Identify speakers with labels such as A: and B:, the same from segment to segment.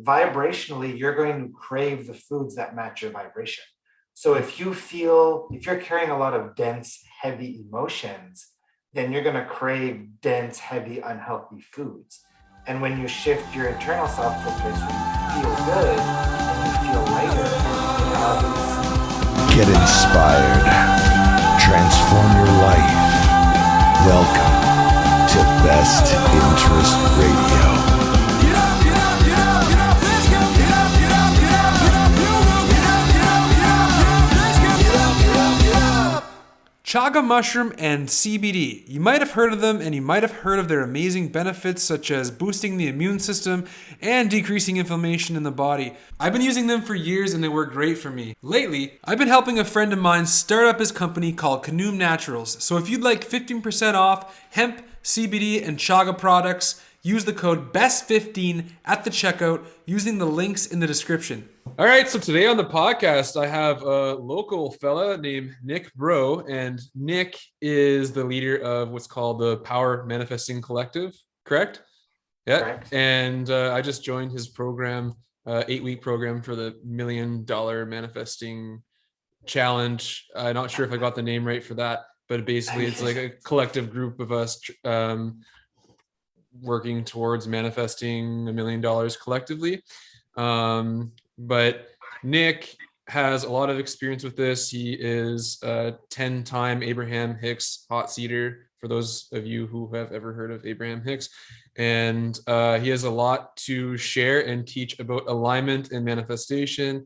A: vibrationally, you're going to crave the foods that match your vibration. So if you're carrying a lot of dense, heavy emotions, then you're going to crave dense, heavy, unhealthy foods. And when you shift your internal self to a place where you feel good and you feel lighter,
B: get inspired, transform your life. Welcome to Best Interest Radio.
C: Chaga mushroom and CBD. You might have heard of them, and you might have heard of their amazing benefits such as boosting the immune system and decreasing inflammation in the body. I've been using them for years and they work great for me. Lately, I've been helping a friend of mine start up his company called Canoom Naturals. So if you'd like 15% off hemp, CBD, and chaga products, use the code BEST15 at the checkout using the links in the description. All right, so today on the podcast, I have a local fella named Nick Breau, and Nick is the leader of what's called the Power Manifesting Collective, correct? Yeah, correct. And I just joined his program, 8-week program for the $1 Million Manifesting Challenge. I'm not sure if I got the name right for that, but basically it's like a collective group of us working towards manifesting $1 million collectively. But Nick has a lot of experience with this. He is a 10-time Abraham Hicks hot seater, for those of you who have ever heard of Abraham Hicks. And he has a lot to share and teach about alignment and manifestation.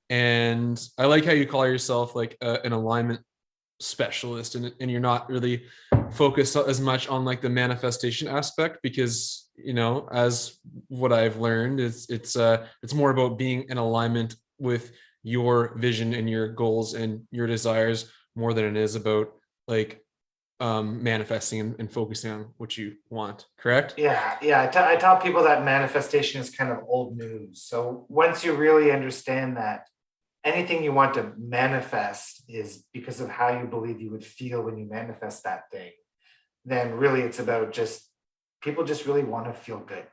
C: And I like how you call yourself like an alignment specialist, and you're not really focused as much on like the manifestation aspect, because as what I've learned is it's more about being in alignment with your vision and your goals and your desires more than it is about like manifesting and focusing on what you want. Correct?
A: Yeah. I tell people that manifestation is kind of old news. So once you really understand that anything you want to manifest is because of how you believe you would feel when you manifest that thing, then really it's about people just really want to feel good.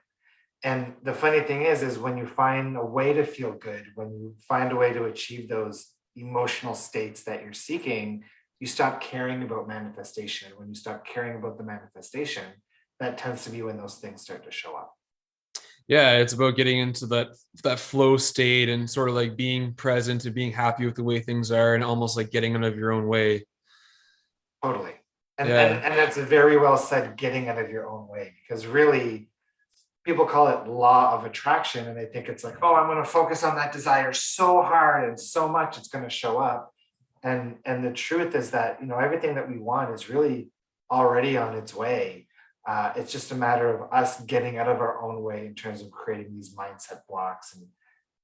A: And the funny thing is when you find a way to feel good, when you find a way to achieve those emotional states that you're seeking, you stop caring about manifestation. When you stop caring about the manifestation, that tends to be when those things start to show up.
C: Yeah, it's about getting into that flow state and sort of like being present and being happy with the way things are, and almost like getting out of your own way.
A: Totally. And that's very well said, getting out of your own way, because really people call it law of attraction, and they think it's like, oh, I'm going to focus on that desire so hard and so much it's going to show up. And the truth is that, everything that we want is really already on its way. It's just a matter of us getting out of our own way in terms of creating these mindset blocks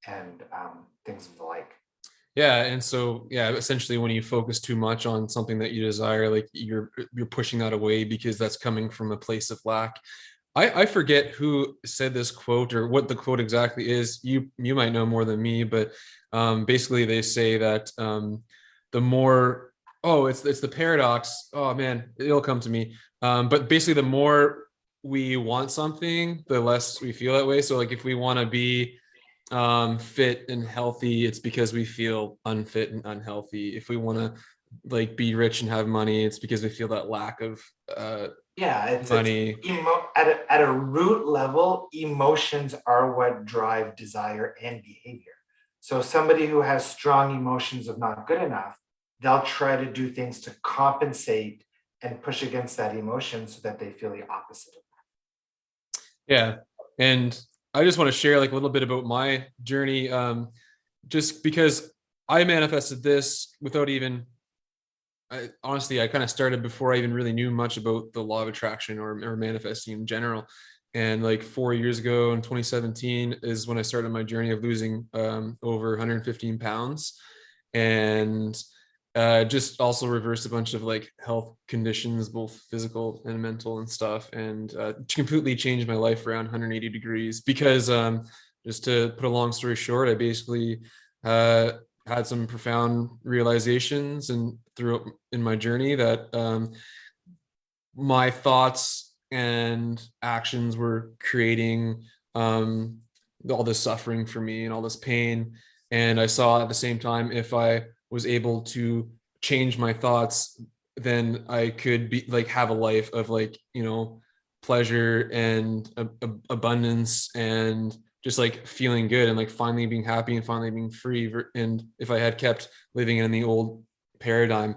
A: and things of the like.
C: Yeah, and so essentially, when you focus too much on something that you desire, like you're pushing that away because that's coming from a place of lack. I forget who said this quote or what the quote exactly is. You might know more than me, but basically they say that the more it's the paradox. Oh man, it'll come to me. But basically, the more we want something, the less we feel that way. So like if we want to be fit and healthy, it's because we feel unfit and unhealthy. If we want to like be rich and have money, it's because we feel that lack of money.
A: At a root level, emotions are what drive desire and behavior. So somebody who has strong emotions of not good enough, they'll try to do things to compensate and push against that emotion so that they feel the opposite of that.
C: Yeah. And I just want to share like a little bit about my journey, just because I manifested this without even, honestly, I kind of started before I even really knew much about the law of attraction or manifesting in general. And like 4 years ago in 2017 is when I started my journey of losing over 115 pounds. And just also reversed a bunch of like health conditions, both physical and mental and stuff, and completely changed my life around 180 degrees. Because just to put a long story short, I basically had some profound realizations and throughout in my journey that my thoughts and actions were creating all this suffering for me and all this pain. And I saw at the same time, if I was able to change my thoughts, then I could be like have a life of like, pleasure and abundance and just like feeling good and like finally being happy and finally being free. And if I had kept living in the old paradigm,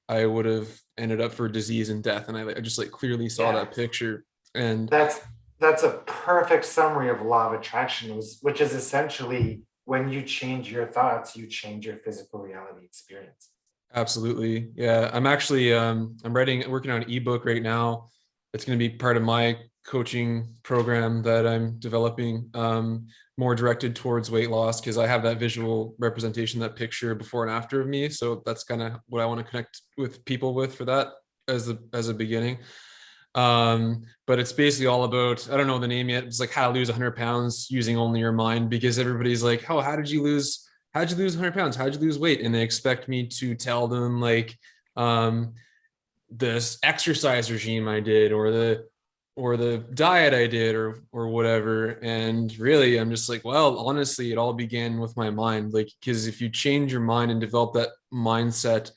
C: I would have ended up for disease and death. And I just like clearly saw
A: Yeah,
C: that picture. And
A: that's that's a perfect summary of law of attraction, which is essentially when you change your thoughts, you change your physical reality experience.
C: absolutely. Yeah. I'm actually I'm working on an ebook right now. It's going to be part of my coaching program that I'm developing, more directed towards weight loss because I have that visual representation, that picture before and after of me. So that's kind of what I want to connect with people with for that as a beginning. But it's basically all about, I don't know the name yet. It's like how to lose 100 pounds using only your mind, because everybody's like, oh, how'd you lose 100 pounds? How'd you lose weight? And they expect me to tell them like, um, this exercise regime I did, or the diet I did, or whatever. And really, I'm just like, well, honestly, it all began with my mind. Like, because if you change your mind and develop that mindset,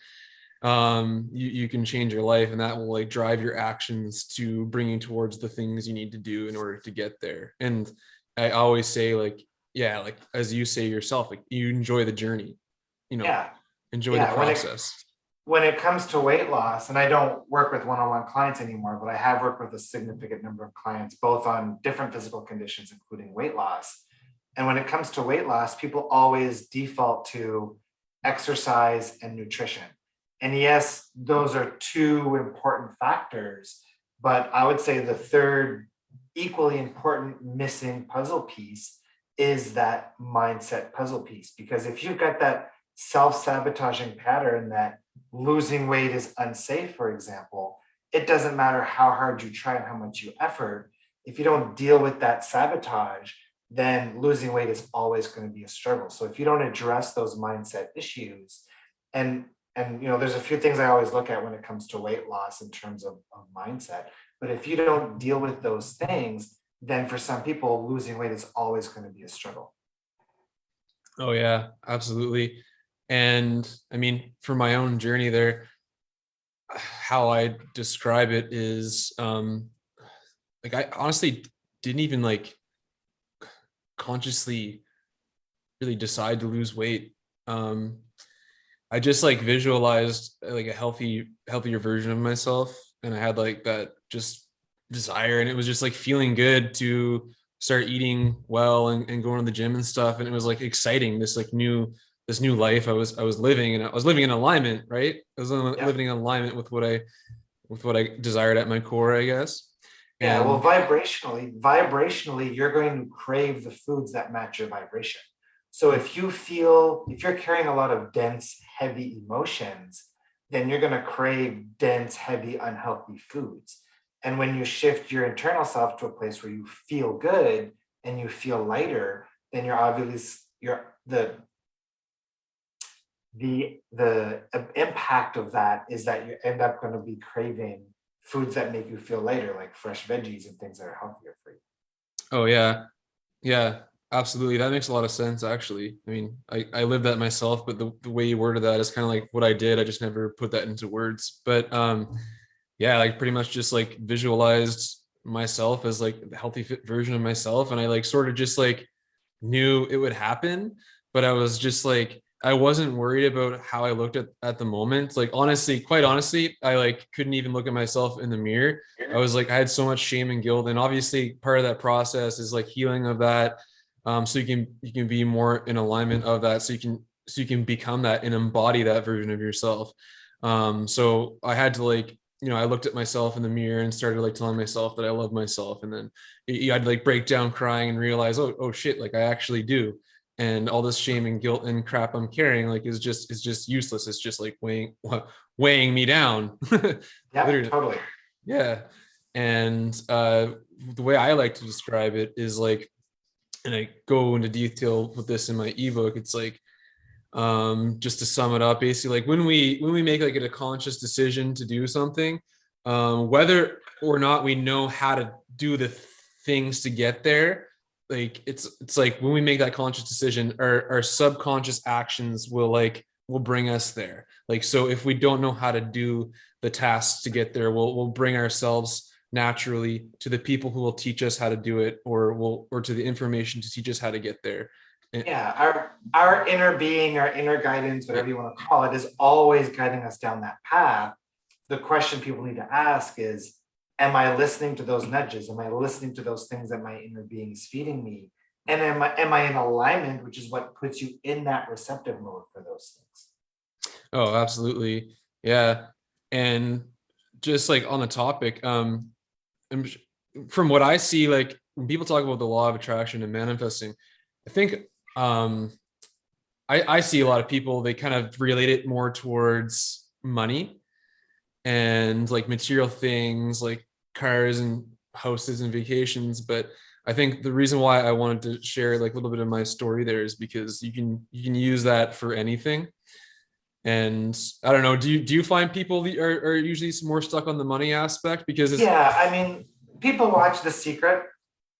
C: you can change your life, and that will like drive your actions to bring you towards the things you need to do in order to get there. And I always say like, yeah, like as you say yourself, like you enjoy the journey, you know,
A: Yeah,
C: enjoy the
A: yeah.
C: process.
A: When it comes to weight loss, and I don't work with one-on-one clients anymore, but I have worked with a significant number of clients, both on different physical conditions, including weight loss. And when it comes to weight loss, people always default to exercise and nutrition. And yes, those are two important factors, but I would say the third equally important missing puzzle piece is that mindset puzzle piece. Because if you've got that self-sabotaging pattern that losing weight is unsafe, for example, it doesn't matter how hard you try and how much you effort. If you don't deal with that sabotage, then losing weight is always going to be a struggle. So if you don't address those mindset issues, and there's a few things I always look at when it comes to weight loss in terms of mindset. But if you don't deal with those things, then for some people, losing weight is always going to be a struggle.
C: Oh yeah, absolutely. And I mean, for my own journey there, how I describe it is, like I honestly didn't even like consciously really decide to lose weight. Um, I just like visualized like a healthier version of myself, and I had like that just desire, and it was just like feeling good to start eating well and going to the gym and stuff, and it was like exciting, this new life I was living, and I was living in alignment, right? I was
A: Yeah.
C: living in alignment with what I desired at my core, I guess.
A: Yeah, well,
C: And
A: vibrationally, you're going to crave the foods that match your vibration. So if you're carrying a lot of dense, heavy emotions, then you're going to crave dense, heavy, unhealthy foods. And when you shift your internal self to a place where you feel good and you feel lighter, then you're obviously you're the impact of that is that you end up going to be craving foods that make you feel lighter, like fresh veggies and things that are healthier for you.
C: oh yeah, yeah, absolutely. That makes a lot of sense, actually. I mean, I live that myself, but the way you worded that is kind of like what I did. I just never put that into words. But yeah, like pretty much just like visualized myself as like the healthy fit version of myself. And I like sort of just like knew it would happen, but I was just like, I wasn't worried about how I looked at the moment. Like honestly, quite honestly, I like couldn't even look at myself in the mirror. I was like, I had so much shame and guilt. And obviously part of that process is like healing of that. So you can be more in alignment of that. So you can become that and embody that version of yourself. So I had to like, I looked at myself in the mirror and started like telling myself that I love myself. And then I'd like break down crying and realize, oh shit, like I actually do. And all this shame and guilt and crap I'm carrying like is just useless. It's just like weighing me down.
A: Yeah,
C: Literally.
A: totally.
C: Yeah. And the way I like to describe it is like, and I go into detail with this in my ebook, it's like, just to sum it up, basically like when we make like a conscious decision to do something, whether or not we know how to do the things to get there, like it's like when we make that conscious decision, our subconscious actions will bring us there. Like, so if we don't know how to do the tasks to get there, we'll bring ourselves naturally to the people who will teach us how to do it, or to the information to teach us how to get there. And,
A: Yeah, our inner being, our inner guidance, whatever you want to call it, is always guiding us down that path. The question people need to ask is, am I listening to those nudges? Am I listening to those things that my inner being is feeding me? And am I in alignment, which is what puts you in that receptive mode for those things.
C: oh, absolutely. Yeah. And just like on the topic, and from what I see, like when people talk about the law of attraction and manifesting, I think um I see a lot of people, they kind of relate it more towards money and like material things like cars and houses and vacations. But I think the reason why I wanted to share like a little bit of my story there is because you can use that for anything. And I don't know, do you find people are usually more stuck on the money aspect because it's
A: Yeah, I mean, people watch The Secret,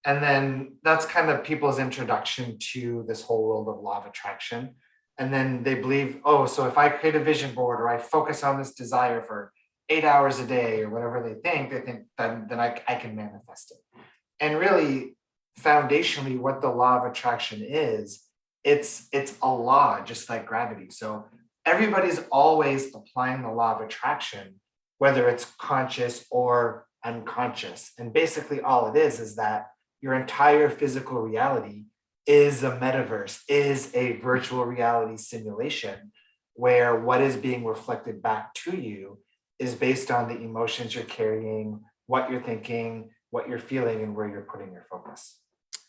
A: and then that's kind of people's introduction to this whole world of law of attraction. And then they believe, oh, so if I create a vision board or I focus on this desire for 8 hours a day or whatever they think then I can manifest it. And really, foundationally, what the law of attraction is, it's a law, just like gravity. So everybody's always applying the law of attraction, whether it's conscious or unconscious. And basically, all it is that your entire physical reality is a metaverse, is a virtual reality simulation where what is being reflected back to you is based on the emotions you're carrying, what you're thinking, what you're feeling, and where you're putting your focus.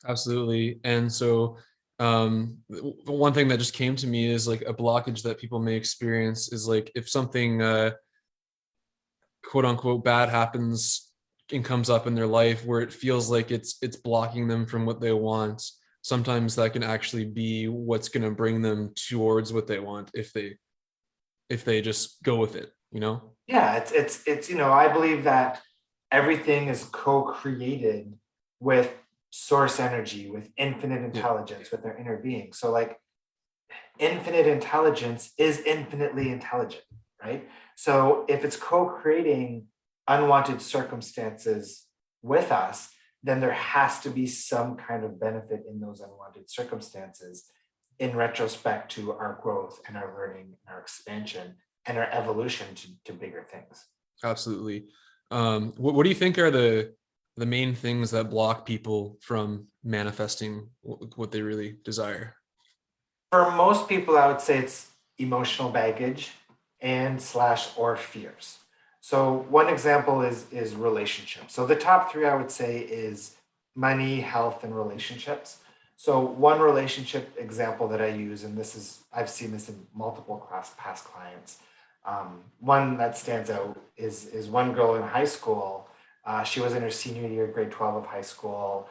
C: absolutely. And so the one thing that just came to me is like a blockage that people may experience is like if something quote unquote bad happens and comes up in their life where it feels like it's blocking them from what they want. Sometimes that can actually be what's going to bring them towards what they want if they just go with it, you know?
A: Yeah, it's I believe that everything is co-created with source energy, with infinite
C: Yeah,
A: intelligence, with their inner being. So like infinite intelligence is infinitely intelligent, right? So if it's co-creating unwanted circumstances with us, then there has to be some kind of benefit in those unwanted circumstances in retrospect to our growth and our learning and our expansion and our evolution to bigger things.
C: absolutely. What do you think are the main things that block people from manifesting what they really desire?
A: For most people, I would say it's emotional baggage and slash or fears. So one example is relationships. So the top three I would say is money, health, and relationships. So one relationship example that I use, and this is I've seen this in multiple past clients. One that stands out is one girl in high school. She was in her senior year, grade 12 of high school.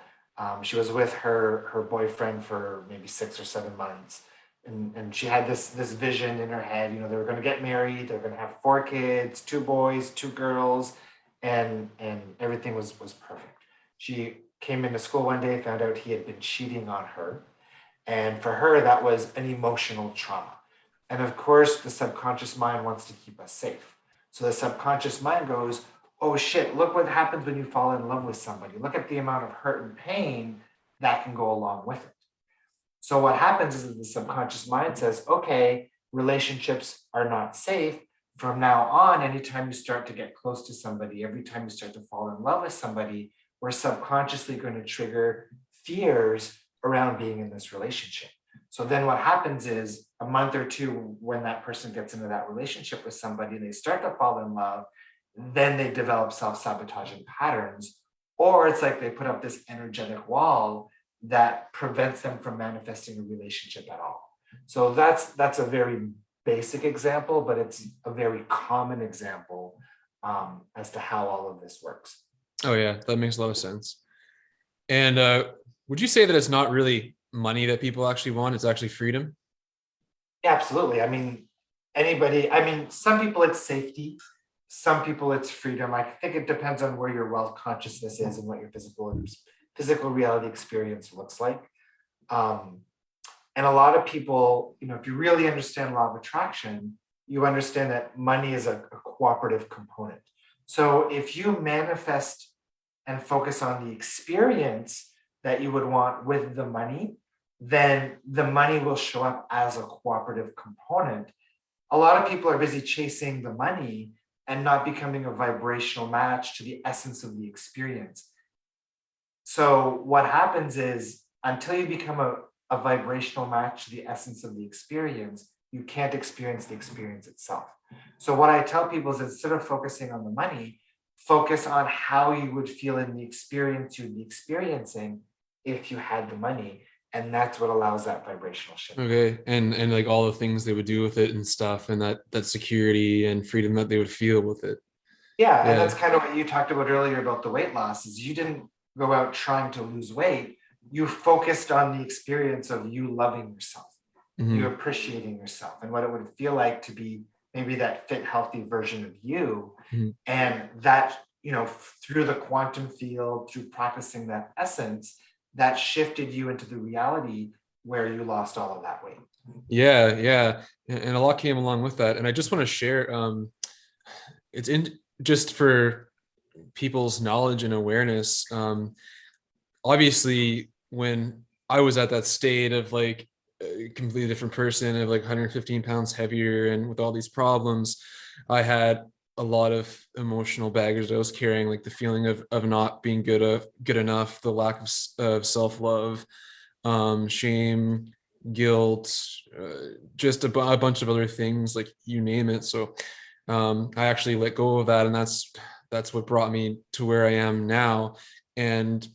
A: She was with her boyfriend for maybe 6 or 7 months, and she had this vision in her head. They were going to get married. They were going to have 4 kids, 2 boys, 2 girls, and everything was perfect. She came into school one day, found out he had been cheating on her, and for her that was an emotional trauma. And of course, the subconscious mind wants to keep us safe. So the subconscious mind goes, oh shit, look what happens when you fall in love with somebody. Look at the amount of hurt and pain that can go along with it. So what happens is that the subconscious mind says, okay, relationships are not safe. From now on, anytime you start to get close to somebody, every time you start to fall in love with somebody, we're subconsciously going to trigger fears around being in this relationship. So then what happens is a month or two when that person gets into that relationship with somebody and they start to fall in love, then they develop self-sabotaging patterns, or it's like they put up this energetic wall that prevents them from manifesting a relationship at all. So that's a very basic example, but it's a very common example as to how all of this works.
C: Oh yeah, that makes a lot of sense. And would you say that it's not really money that people actually want? It's actually freedom.
A: Yeah, absolutely. Some people it's safety, some people it's freedom. I think it depends on where your wealth consciousness is and what your physical reality experience looks like. Um, and a lot of people, if you really understand law of attraction, you understand that money is a cooperative component. So if you manifest and focus on the experience that you would want with the money, then the money will show up as a cooperative component. A lot of people are busy chasing the money and not becoming a vibrational match to the essence of the experience. So what happens is until you become a vibrational match to the essence of the experience, you can't experience the experience itself. So what I tell people is instead of focusing on the money, focus on how you would feel in the experience you'd be experiencing if you had the money. And that's what allows that vibrational shift.
C: Okay. And like all the things they would do with it and stuff, and that security and freedom that they would feel with it.
A: Yeah, and
C: Yeah.
A: that's kind of what you talked about earlier about the weight loss is you didn't go out trying to lose weight. You focused on the experience of you loving yourself, you
C: Mm-hmm.
A: appreciating yourself and what it would feel like to be maybe that fit, healthy version of you.
C: Mm-hmm.
A: And that, through the quantum field, through practicing that essence, that shifted you into the reality where you lost all of that weight.
C: Yeah, yeah. And a lot came along with that. And I just want to share, it's in just for people's knowledge and awareness. Obviously, when I was at that state of like a completely different person, of like 115 pounds heavier and with all these problems, I had a lot of emotional baggage that I was carrying, like the feeling of not being good enough, the lack of self-love, shame, guilt, just a bunch of other things, like you name it. So I actually let go of that, and that's what brought me to where I am now. And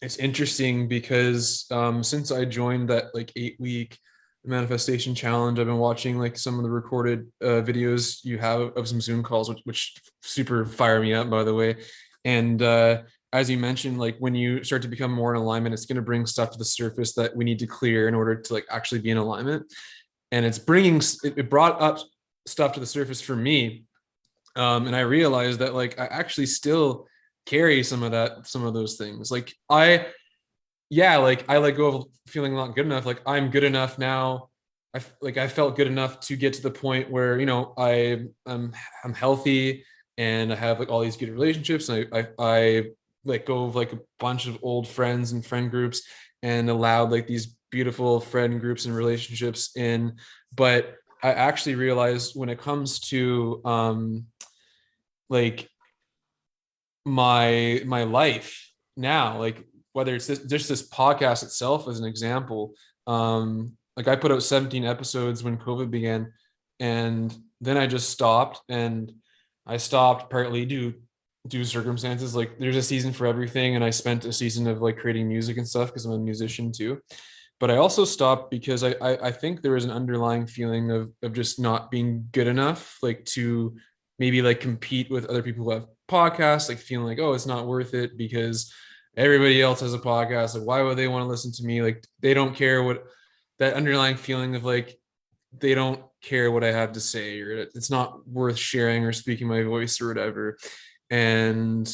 C: it's interesting because since I joined that like 8 week manifestation challenge, I've been watching like some of the recorded videos you have of some Zoom calls, which super fire me up, by the way. And as you mentioned, like when you start to become more in alignment, it's going to bring stuff to the surface that we need to clear in order to like actually be in alignment. And it brought up stuff to the surface for me. And I realized that like I actually still carry some of those things. Like like I let go of feeling not good enough. Like I'm good enough now. I felt good enough to get to the point where I'm healthy and I have like all these good relationships, and I let go of like a bunch of old friends and friend groups and allowed like these beautiful friend groups and relationships in. But I actually realized when it comes to like my life now, like whether it's just this podcast itself as an example, like I put out 17 episodes when COVID began, and then I just stopped. And I stopped partly due to circumstances. Like there's a season for everything, and I spent a season of like creating music and stuff because I'm a musician too. But I also stopped because I think there was an underlying feeling of just not being good enough, like to maybe like compete with other people who have podcasts, like feeling like, oh, it's not worth it because everybody else has a podcast. Like, why would they want to listen to me? Like, they don't care what that underlying feeling of like, they don't care what I have to say, or it's not worth sharing or speaking my voice or whatever. And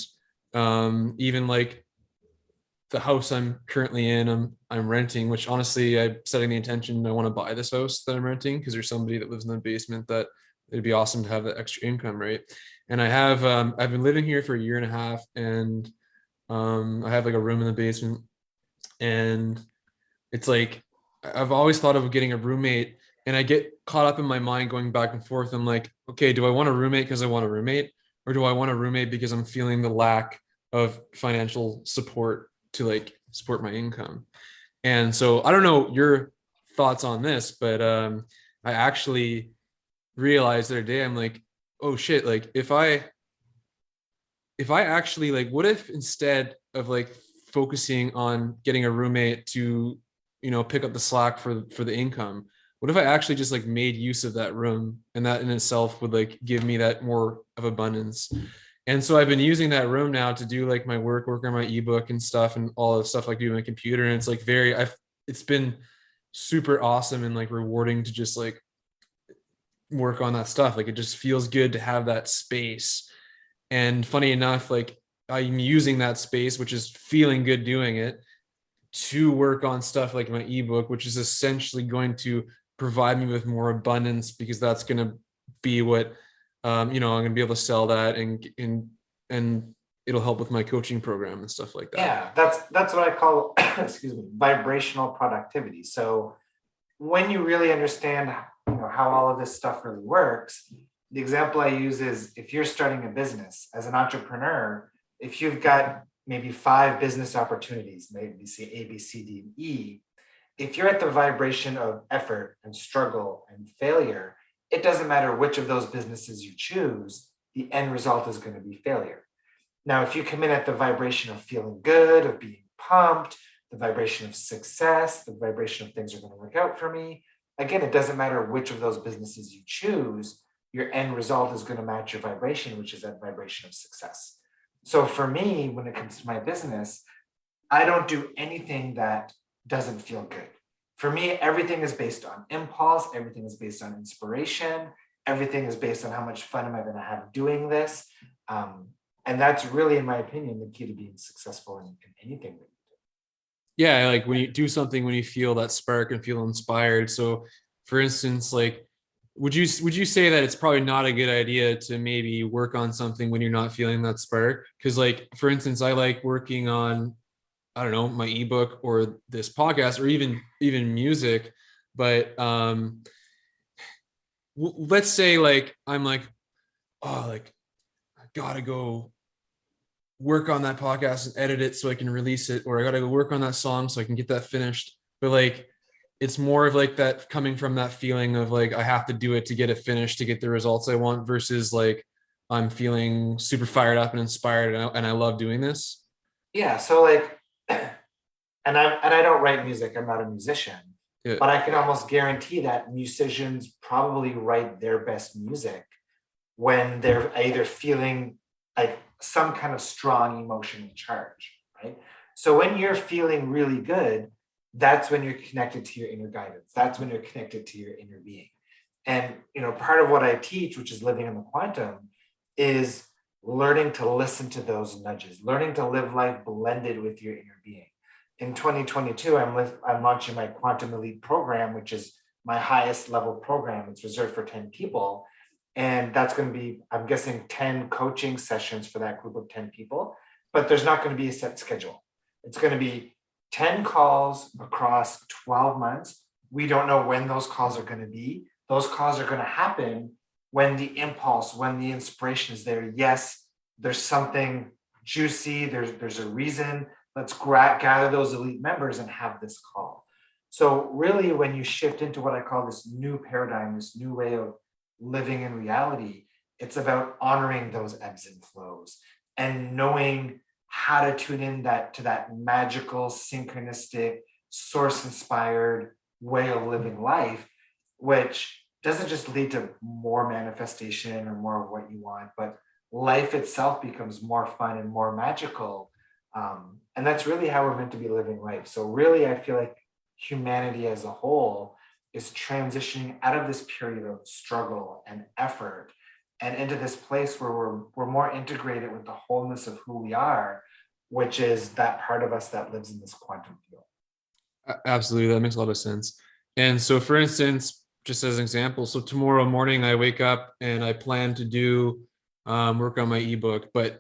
C: even like the house I'm currently in, I'm renting, which honestly I'm setting the intention I want to buy this house that I'm renting because there's somebody that lives in the basement that it'd be awesome to have that extra income, right? And I've been living here for a year and a half, and I have like a room in the basement, and it's like I've always thought of getting a roommate, and I get caught up in my mind going back and forth. I'm like, okay, do I want a roommate because I want a roommate, or do I want a roommate because I'm feeling the lack of financial support to like support my income? And so I don't know your thoughts on this, but I actually realized the other day, I'm like, oh shit, like if I actually like, what if instead of like focusing on getting a roommate to, pick up the slack for the income, what if I actually just like made use of that room, and that in itself would like give me that more of abundance? And so I've been using that room now to do like my work on my ebook and stuff, and all the stuff like do on my computer. And it's like it's been super awesome and like rewarding to just like work on that stuff. Like it just feels good to have that space. And funny enough, like I'm using that space, which is feeling good doing it, to work on stuff like my ebook, which is essentially going to provide me with more abundance because that's going to be what I'm going to be able to sell that, and it'll help with my coaching program and stuff like that.
A: Yeah, that's what I call excuse me, vibrational productivity. So when you really understand how all of this stuff really works, the example I use is if you're starting a business as an entrepreneur, if you've got maybe 5 business opportunities, maybe see A, B, C, D, and E, if you're at the vibration of effort and struggle and failure, it doesn't matter which of those businesses you choose, the end result is going to be failure. Now, if you come in at the vibration of feeling good, of being pumped, the vibration of success, the vibration of things are going to work out for me, again, it doesn't matter which of those businesses you choose, your end result is going to match your vibration, which is that vibration of success. So for me, when it comes to my business, I don't do anything that doesn't feel good. For me, everything is based on impulse, everything is based on inspiration, everything is based on how much fun am I going to have doing this. And that's really, in my opinion, the key to being successful in anything that you
C: Yeah, like when you do something, when you feel that spark and feel inspired. So for instance, like would you say that it's probably not a good idea to maybe work on something when you're not feeling that spark? Because like for instance, I like working on, I don't know, my ebook or this podcast or even music, but let's say like I'm like, oh, like I gotta go work on that podcast and edit it so I can release it, or I gotta go work on that song so I can get that finished. But like it's more of like that coming from that feeling of like I have to do it to get it finished to get the results I want versus like I'm feeling super fired up and inspired and I love doing this.
A: Yeah, so like, and I don't write music. I'm not a musician,
C: Yeah.
A: but I can almost guarantee that musicians probably write their best music when they're either feeling like some kind of strong emotional charge, right? So when you're feeling really good, that's when you're connected to your inner guidance. That's when you're connected to your inner being. And part of what I teach, which is living in the quantum, is learning to listen to those nudges, learning to live life blended with your inner being. In 2022, I'm launching my Quantum Elite program, which is my highest level program. It's reserved for 10 people. And that's going to be, I'm guessing, 10 coaching sessions for that group of 10 people. But there's not going to be a set schedule. It's going to be 10 calls across 12 months. We don't know when those calls are going to be. Those calls are going to happen when the impulse, when the inspiration is there. Yes, there's something juicy. There's a reason. Let's gather those elite members and have this call. So really, when you shift into what I call this new paradigm, this new way of living in reality, it's about honoring those ebbs and flows and knowing how to tune in to that magical, synchronistic, source inspired way of living life, which doesn't just lead to more manifestation or more of what you want, but life itself becomes more fun and more magical. And that's really how we're meant to be living life. So really, I feel like humanity as a whole is transitioning out of this period of struggle and effort and into this place where we're more integrated with the wholeness of who we are, which is that part of us that lives in this quantum field.
C: Absolutely, that makes a lot of sense. And so for instance, just as an example, so tomorrow morning I wake up and I plan to do work on my ebook, but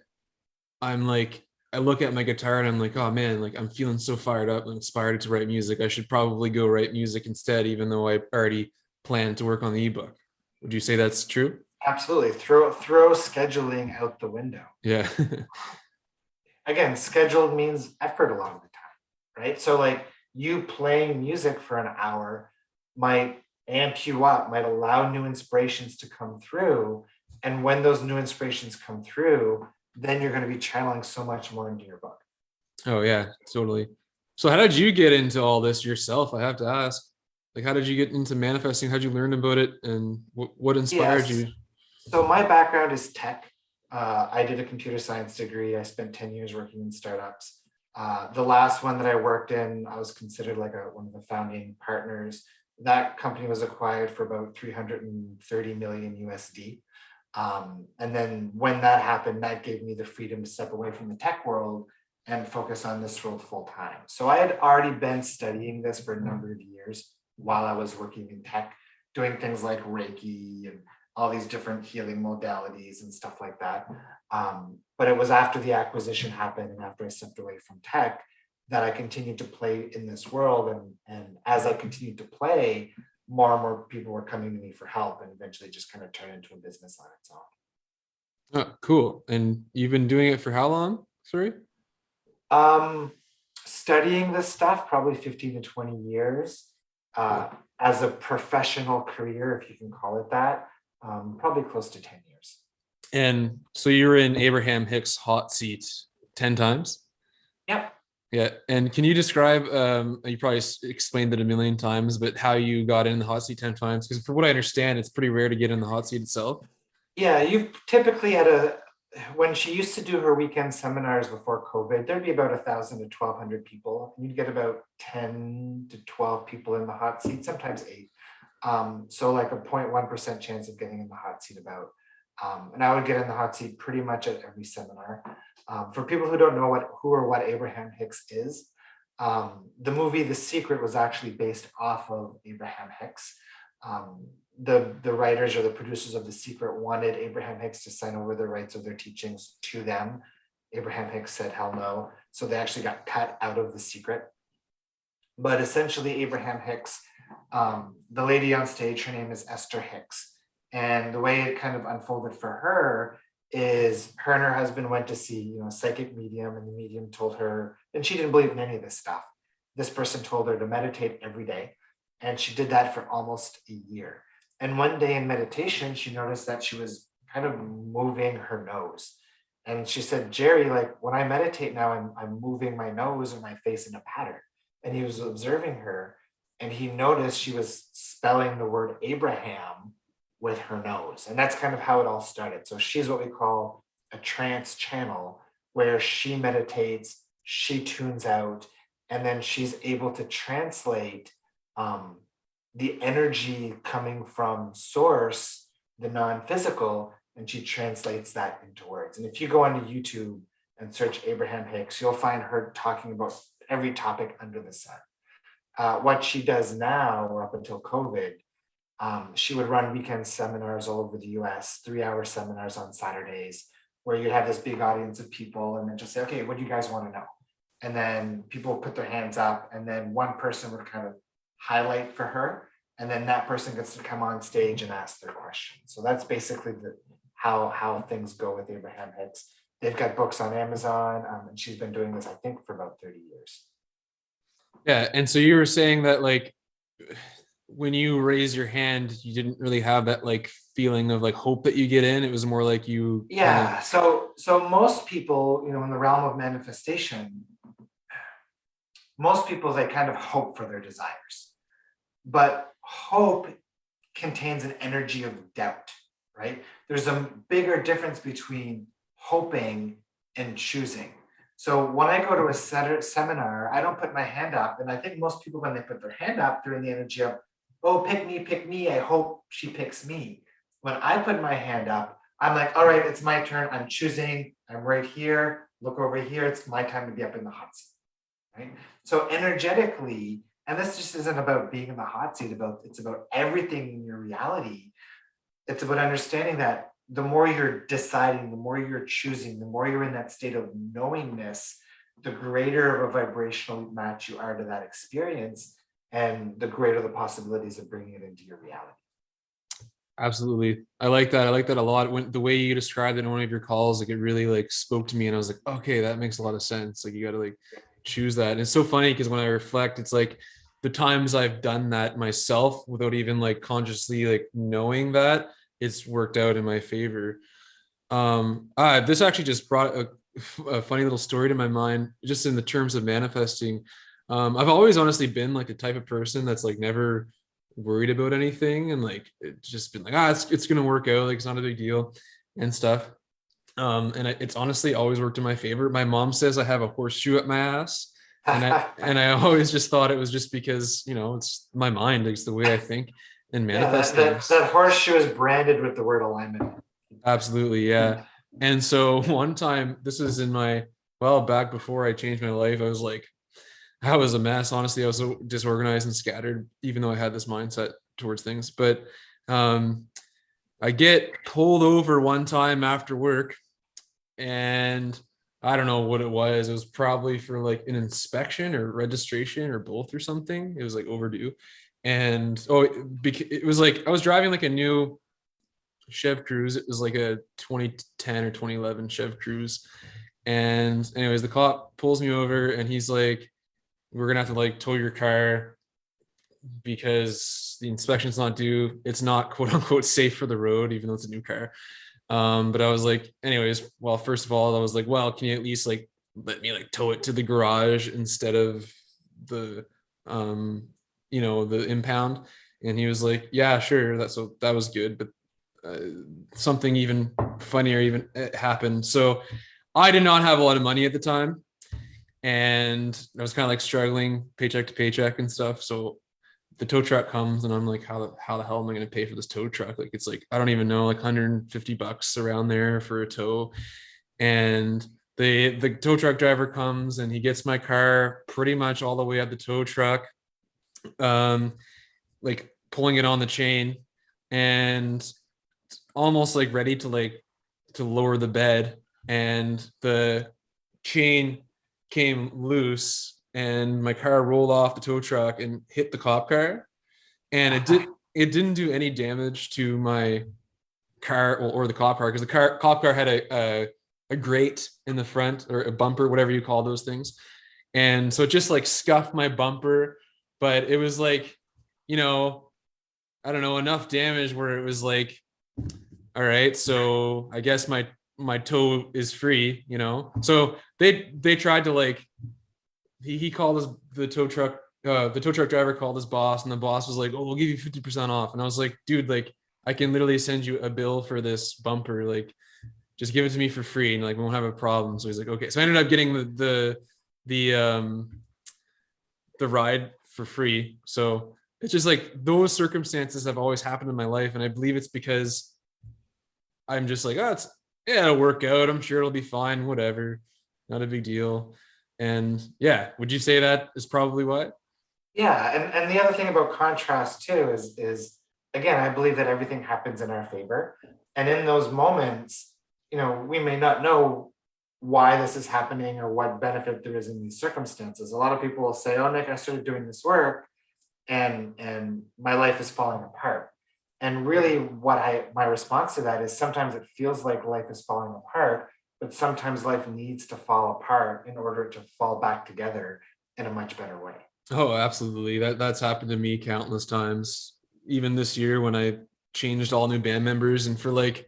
C: I'm like, I look at my guitar and I'm like, oh man, like I'm feeling so fired up and inspired to write music. I should probably go write music instead, even though I already planned to work on the ebook. Would you say that's true?
A: Absolutely. Throw scheduling out the window.
C: Yeah.
A: Again, scheduled means effort a lot of the time, right? So like you playing music for an hour might amp you up, might allow new inspirations to come through. And when those new inspirations come through, then you're going to be channeling so much more into your book.
C: Oh yeah, totally. So how did you get into all this yourself? I have to ask. Like, how did you get into manifesting? How'd you learn about it, and what inspired
A: Yes.
C: you?
A: So my background is tech. I did a computer science degree. I spent 10 years working in startups. The last one that I worked in, I was considered like one of the founding partners. That company was acquired for about 330 million USD. And then when that happened, that gave me the freedom to step away from the tech world and focus on this role full time. So I had already been studying this for a number of years while I was working in tech, doing things like Reiki and all these different healing modalities and stuff like that. But it was after the acquisition happened and after I stepped away from tech that I continued to play in this world. And as I continued to play, more and more people were coming to me for help, and eventually just kind of turned into a business on its own.
C: Oh, cool. And you've been doing it for how long? Sorry?
A: Studying this stuff, probably 15 to 20 years. As a professional career, if you can call it that, probably close to 10 years.
C: And so you were in Abraham Hicks' hot seat 10 times?
A: Yep.
C: Yeah. And can you describe, you probably explained it a million times, but how you got in the hot seat 10 times? Because for what I understand, it's pretty rare to get in the hot seat itself.
A: Yeah, you've typically when she used to do her weekend seminars before COVID, there'd be about 1,000 to 1,200 people. And you'd get about 10 to 12 people in the hot seat, sometimes 8. So like a 0.1% chance of getting in the hot seat about. And I would get in the hot seat pretty much at every seminar. For people who don't know who or what Abraham Hicks is, the movie The Secret was actually based off of Abraham Hicks. The writers or the producers of The Secret wanted Abraham Hicks to sign over the rights of their teachings to them. Abraham Hicks said hell no. So they actually got cut out of The Secret. But essentially Abraham Hicks, the lady on stage, her name is Esther Hicks. And the way it kind of unfolded for her is her and her husband went to see, a psychic medium, and the medium told her, and she didn't believe in any of this stuff. This person told her to meditate every day. And she did that for almost a year. And one day in meditation, she noticed that she was kind of moving her nose. And she said, Jerry, like when I meditate now, I'm moving my nose and my face in a pattern. And he was observing her, and he noticed she was spelling the word Abraham with her nose. And that's kind of how it all started. So she's what we call a trance channel, where she meditates, she tunes out, and then she's able to translate the energy coming from source, the non-physical, and she translates that into words. And if you go onto YouTube and search Abraham Hicks, you'll find her talking about every topic under the sun. What she does now, or up until COVID, she would run weekend seminars all over the US, 3-hour seminars on Saturdays, where you have this big audience of people and then just say, okay, what do you guys want to know? And then people put their hands up, and then one person would kind of highlight for her, and then that person gets to come on stage and ask their question. So that's basically how things go with Abraham Hicks. They've got books on Amazon, and she's been doing this, I think, for about 30 years.
C: Yeah. And so you were saying that like when you raise your hand, you didn't really have that like feeling of like hope that you get in. It was more like you.
A: Yeah. So most people, in the realm of manifestation, most people, they kind of hope for their desires. But hope contains an energy of doubt, right? There's a bigger difference between hoping and choosing. So when I go to a seminar, I don't put my hand up. And I think most people, when they put their hand up, they're in the energy of, oh, pick me. I hope she picks me. When I put my hand up, I'm like, all right, it's my turn. I'm choosing. I'm right here. Look over here. It's my time to be up in the hot seat, right? So energetically, and this just isn't about being in the hot seat, it's about everything in your reality. It's about understanding that the more you're deciding, the more you're choosing, the more you're in that state of knowingness, the greater of a vibrational match you are to that experience, and the greater the possibilities of bringing it into your reality.
C: Absolutely. I like that. I like that a lot. When the way you described it in one of your calls, like it really like spoke to me, and I was like, okay, that makes a lot of sense. Like you got to like choose that. And it's so funny because when I reflect, it's like the times I've done that myself without even like consciously like knowing that, it's worked out in my favor. This actually just brought a funny little story to my mind, just in the terms of manifesting. I've always honestly been like the type of person that's like never worried about anything, and like it's just been like, it's gonna work out, like it's not a big deal and stuff. And it's honestly always worked in my favor. My mom says I have a horseshoe at my ass, and I always just thought it was just because it's my mind, it's the way I think and manifest things.
A: That horseshoe is branded with the word alignment.
C: Absolutely, yeah. And so one time, this was in my, well, back before I changed my life, I was a mess. Honestly, I was so disorganized and scattered, even though I had this mindset towards things. But um, I get pulled over one time after work, and I don't know what it was. It was probably for like an inspection or registration or both or something. It was like overdue. And it was like I was driving like a new Chev Cruze. It was like a 2010 or 2011 Chev Cruze. And anyways, the cop pulls me over and he's like, "We're gonna have to like tow your car because the inspection's not due. It's not quote unquote safe for the road, even though it's a new car." But I was like, anyways, well, first of all, I was like, well, can you at least like let me like tow it to the garage instead of the the impound? And he was like, yeah, sure. That was good. But uh, something even funnier even happened. So I did not have a lot of money at the time, and I was kind of like struggling paycheck to paycheck and stuff. So the tow truck comes, and I'm like, how the hell am I going to pay for this tow truck? Like, it's like, I don't even know, like $150 around there for a tow. And the tow truck driver comes and he gets my car pretty much all the way at the tow truck, um, like pulling it on the chain, and almost like ready to lower the bed, and the chain came loose and my car rolled off the tow truck and hit the cop car, and it didn't do any damage to my car or the cop car, because the cop car had a grate in the front, or a bumper, whatever you call those things. And so it just like scuffed my bumper, but it was like, you know, I don't know, enough damage where it was like, all right, so I guess my toe is free, you know. So they tried to like, he called his the tow truck driver called his boss, and the boss was like, "Oh, we'll give you 50% off." And I was like, "Dude, like I can literally send you a bill for this bumper, like just give it to me for free, and like we won't have a problem." So he's like, "Okay." So I ended up getting the the ride for free. So it's just like those circumstances have always happened in my life, and I believe it's because I'm just like, "Oh, it'll work out. I'm sure it'll be fine, whatever. Not a big deal." And yeah, would you say that is probably what?
A: Yeah, and the other thing about contrast too is again, I believe that everything happens in our favor. And in those moments, we may not know why this is happening or what benefit there is in these circumstances. A lot of people will say, "Oh, Nick, I started doing this work and my life is falling apart." And really my response to that is sometimes it feels like life is falling apart, but sometimes life needs to fall apart in order to fall back together in a much better way.
C: Oh, absolutely. That's happened to me countless times. Even this year when I changed all new band members, and for like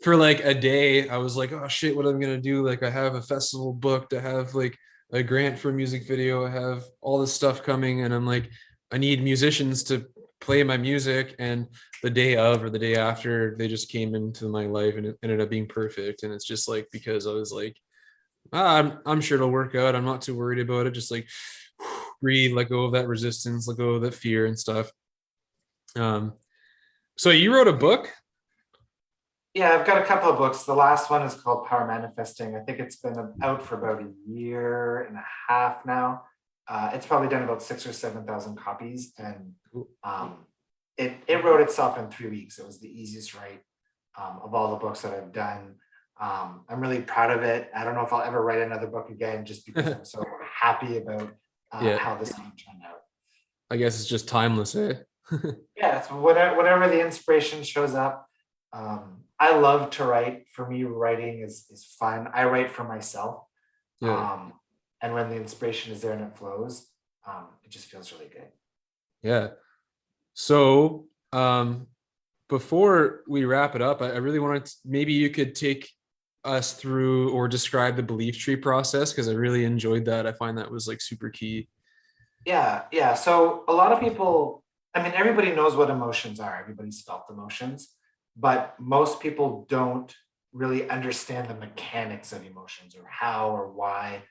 C: a day, I was like, "Oh shit, what am I gonna do?" Like I have a festival booked, I have like a grant for a music video, I have all this stuff coming, and I'm like, I need musicians to play my music. And the day of or the day after, they just came into my life and it ended up being perfect. And it's just like, because I was like, I'm sure it'll work out. I'm not too worried about it. Just like breathe, let go of that resistance, let go of that fear and stuff. Um, so you wrote a book?
A: Yeah, I've got a couple of books. The last one is called Power Manifesting. I think it's been out for about a year and a half now. It's probably done about 6 or 7 thousand copies, and it wrote itself in 3 weeks. It was the easiest write of all the books that I've done. I'm really proud of it. I don't know if I'll ever write another book again, just because I'm so happy about
C: Yeah,
A: how this one turned out.
C: I guess it's just timeless, eh?
A: Yeah, it's whatever the inspiration shows up. I love to write. For me, writing is fun. I write for myself.
C: Yeah,
A: Um, and when the inspiration is there and it flows, it just feels really good.
C: yeah. So before we wrap it up, I really wanted maybe you could take us through or describe the belief tree process, because I really enjoyed that. I find that was like super key.
A: Yeah, yeah. So a lot of people, I mean, everybody knows what emotions are. Everybody's felt emotions, but most people don't really understand the mechanics of emotions or how or why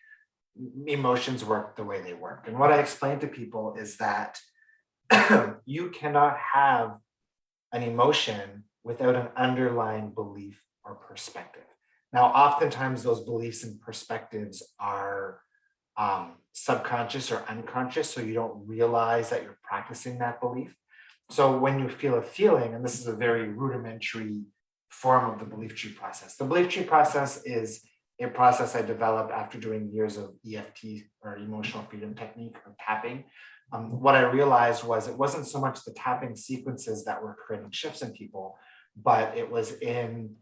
A: emotions work the way they work. And what I explain to people is that you cannot have an emotion without an underlying belief or perspective. Now, oftentimes those beliefs and perspectives are subconscious or unconscious, so you don't realize that you're practicing that belief. So when you feel a feeling, and this is a very rudimentary form of the belief tree process. The belief tree process is a process I developed after doing years of EFT, or emotional freedom technique, or tapping. What I realized was it wasn't so much the tapping sequences that were creating shifts in people, but it was in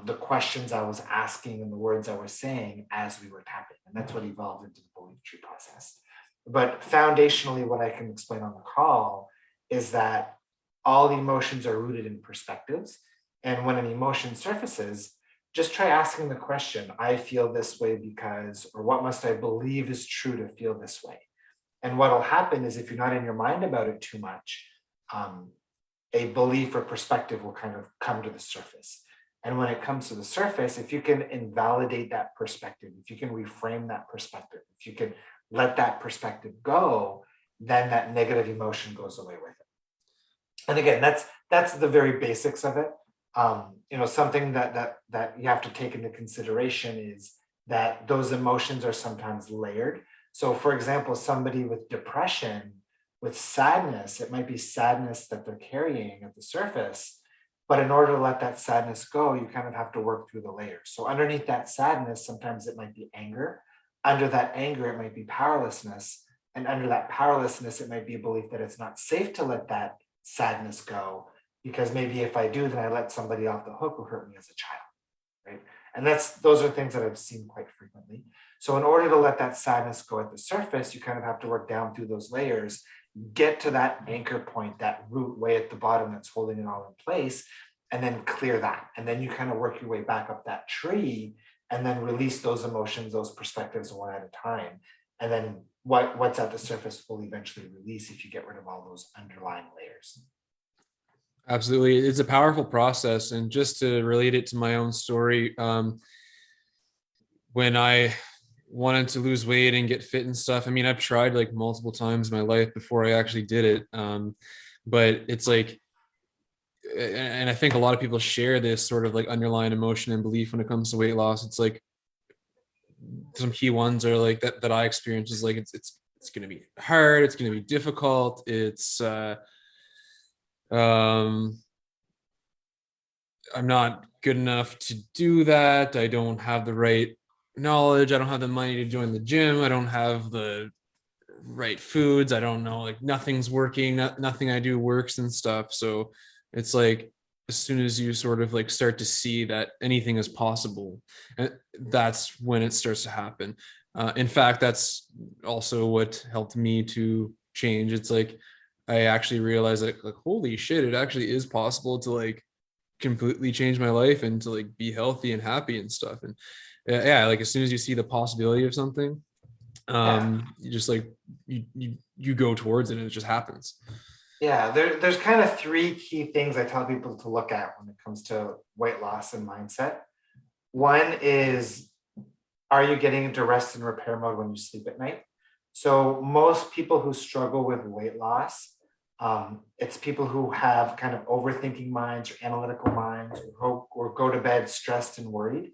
A: the questions I was asking and the words I was saying as we were tapping. And that's what evolved into the belief tree process. But foundationally, what I can explain on the call is that all emotions are rooted in perspectives. And when an emotion surfaces, just try asking the question, I feel this way because, or what must I believe is true to feel this way? And what will happen is if you're not in your mind about it too much, a belief or perspective will kind of come to the surface. And when it comes to the surface, if you can invalidate that perspective, if you can reframe that perspective, if you can let that perspective go, then that negative emotion goes away with it. And again, that's the very basics of it. Something that you have to take into consideration is that those emotions are sometimes layered. So, for example, somebody with depression, with sadness, it might be sadness that they're carrying at the surface. But in order to let that sadness go, you kind of have to work through the layers. So underneath that sadness, sometimes it might be anger. Under that anger, it might be powerlessness. And under that powerlessness, it might be a belief that it's not safe to let that sadness go, because maybe if I do, then I let somebody off the hook who hurt me as a child, right? And those are things that I've seen quite frequently. So in order to let that sadness go at the surface, you kind of have to work down through those layers, get to that anchor point, that root way at the bottom that's holding it all in place, and then clear that. And then you kind of work your way back up that tree and then release those emotions, those perspectives one at a time. And then what's at the surface will eventually release if you get rid of all those underlying layers.
C: Absolutely. It's a powerful process. And just to relate it to my own story, when I wanted to lose weight and get fit and stuff, I mean, I've tried like multiple times in my life before I actually did it. But it's like, and I think a lot of people share this sort of like underlying emotion and belief when it comes to weight loss. It's like some key ones are like that I experience is like, it's going to be hard. It's going to be difficult. I'm not good enough to do that. I don't have the right knowledge. I don't have the money to join the gym. I don't have the right foods. I don't know, like nothing's working. Nothing I do works and stuff. So it's like, as soon as you sort of like start to see that anything is possible, and that's when it starts to happen. In fact, that's also what helped me to change. It's like, I actually realized that like, holy shit, it actually is possible to like completely change my life and to like be healthy and happy and stuff. And yeah, like as soon as you see the possibility of something,
A: Yeah.
C: you just like you go towards it and it just happens.
A: Yeah, there's kind of three key things I tell people to look at when it comes to weight loss and mindset. One is, are you getting into rest and repair mode when you sleep at night? So most people who struggle with weight loss, it's people who have kind of overthinking minds or analytical minds, or go to bed stressed and worried.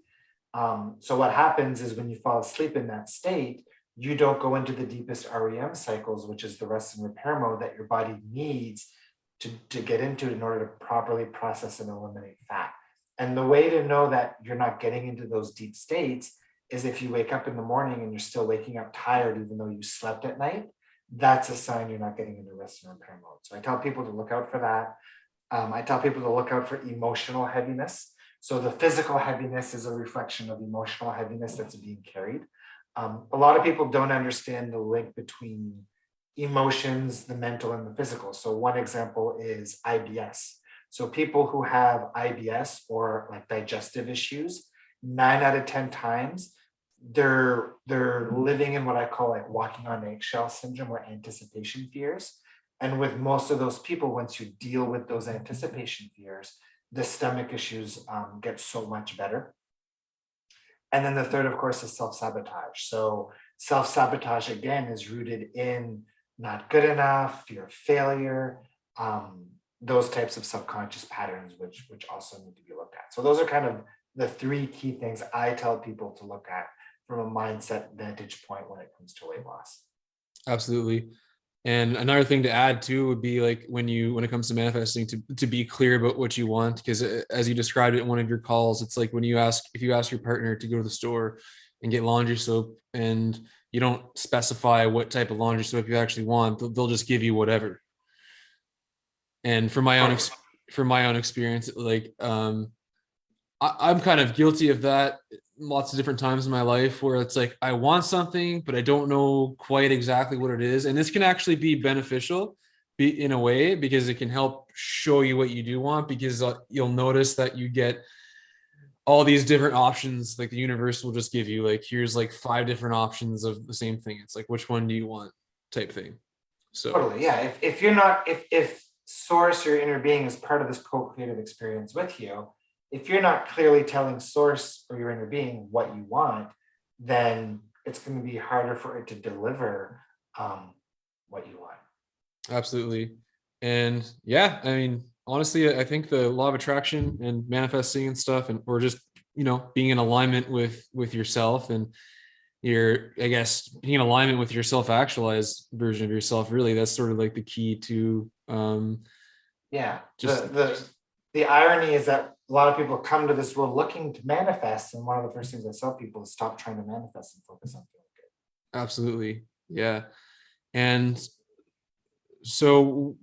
A: So what happens is when you fall asleep in that state, you don't go into the deepest REM cycles, which is the rest and repair mode that your body needs to get into in order to properly process and eliminate fat. And the way to know that you're not getting into those deep states is if you wake up in the morning and you're still waking up tired, even though you slept at night, that's a sign you're not getting into rest and repair mode. So I tell people to look out for that. I tell people to look out for emotional heaviness. So the physical heaviness is a reflection of emotional heaviness that's being carried. A lot of people don't understand the link between emotions, the mental, and the physical. So one example is IBS. So people who have IBS or like digestive issues, 9 out of 10 times, they're living in what I call like walking on eggshell syndrome or anticipation fears. And with most of those people, once you deal with those anticipation fears, the stomach issues get so much better. And then the third, of course, is self-sabotage. So self-sabotage, again, is rooted in not good enough, fear of failure, those types of subconscious patterns, which also need to be looked at. So those are kind of the three key things I tell people to look at from a mindset vantage point when it comes to weight loss.
C: Absolutely. And another thing to add too would be like when it comes to manifesting, to be clear about what you want, because as you described it in one of your calls, it's like when if you ask your partner to go to the store and get laundry soap and you don't specify what type of laundry soap you actually want, they'll just give you whatever. And from my own experience, like I'm kind of guilty of that lots of different times in my life where it's like I want something, but I don't know quite exactly what it is. And this can actually be beneficial in a way, because it can help show you what you do want, because you'll notice that you get all these different options. Like the universe will just give you like, here's like 5 different options of the same thing. It's like, which one do you want type thing. So
A: Totally. Yeah. If you're not, if source, your inner being, is part of this co-creative experience with you, if you're not clearly telling source or your inner being what you want, then it's going to be harder for it to deliver what you want.
C: absolutely. And yeah, I mean, honestly, I think the law of attraction and manifesting and stuff, and or just, being in alignment with yourself, and I guess being in alignment with your self-actualized version of yourself, really, that's sort of like the key to
A: Yeah.
C: just
A: The irony is that a lot of people come to this world looking to manifest, and one of the first things I tell people is stop trying to manifest and focus on feeling good.
C: absolutely. Yeah. And so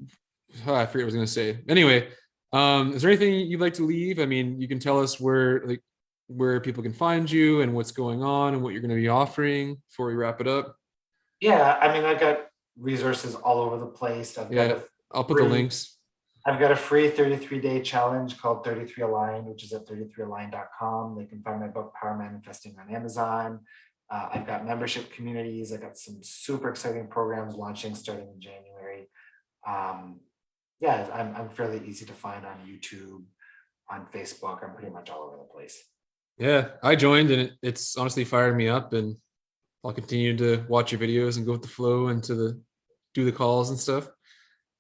C: I forget what I was going to say. Anyway, is there anything you'd like to leave? I mean, you can tell us where people can find you and what's going on and what you're going to be offering before we wrap it up.
A: Yeah, I mean, I've got resources all over the place.
C: Yeah, I'll put the links.
A: I've got a free 33-day challenge called 33 Aligned, which is at 33aligned.com. They can find my book, Power Manifesting, on Amazon. I've got membership communities. I've got some super exciting programs launching starting in January. Yeah, I'm fairly easy to find on YouTube, on Facebook. I'm pretty much all over the place.
C: Yeah, I joined and it's honestly fired me up, and I'll continue to watch your videos and go with the flow and do the calls and stuff.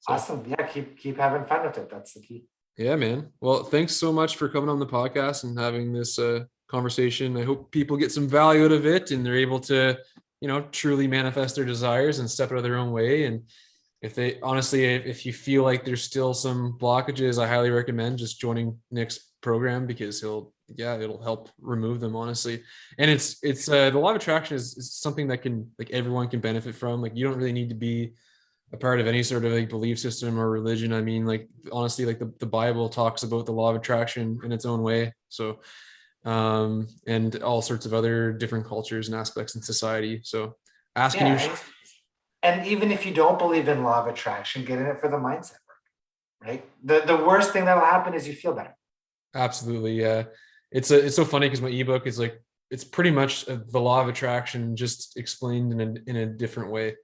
C: So,
A: awesome. Yeah, keep having fun with it. That's the key.
C: yeah, man. Well, thanks so much for coming on the podcast and having this conversation. I hope people get some value out of it and they're able to, truly manifest their desires and step out of their own way. And if you feel like there's still some blockages, I highly recommend just joining Nick's program, because it'll help remove them, honestly. And it's the law of attraction is something that everyone can benefit from. Like, you don't really need to be a part of any sort of like belief system or religion. I mean, like, honestly, like the Bible talks about the law of attraction in its own way. So, and all sorts of other different cultures and aspects in society. So asking you.
A: And even if you don't believe in law of attraction, get in it for the mindset work, right? The worst thing that'll happen is you feel better.
C: Absolutely. Yeah. It's so funny because my ebook is like, it's pretty much the law of attraction just explained in a different way.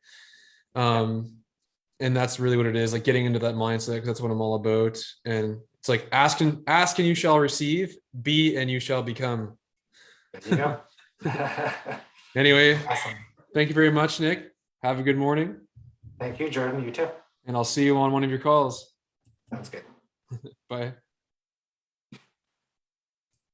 C: And that's really what it is, like getting into that mindset, because that's what I'm all about. And it's like ask and you shall receive, be and you shall become.
A: There you go.
C: Anyway,
A: awesome.
C: Thank you very much, Nick. Have a good morning.
A: Thank you, Jordan. You too.
C: And I'll see you on one of your calls.
A: Sounds good.
C: Bye.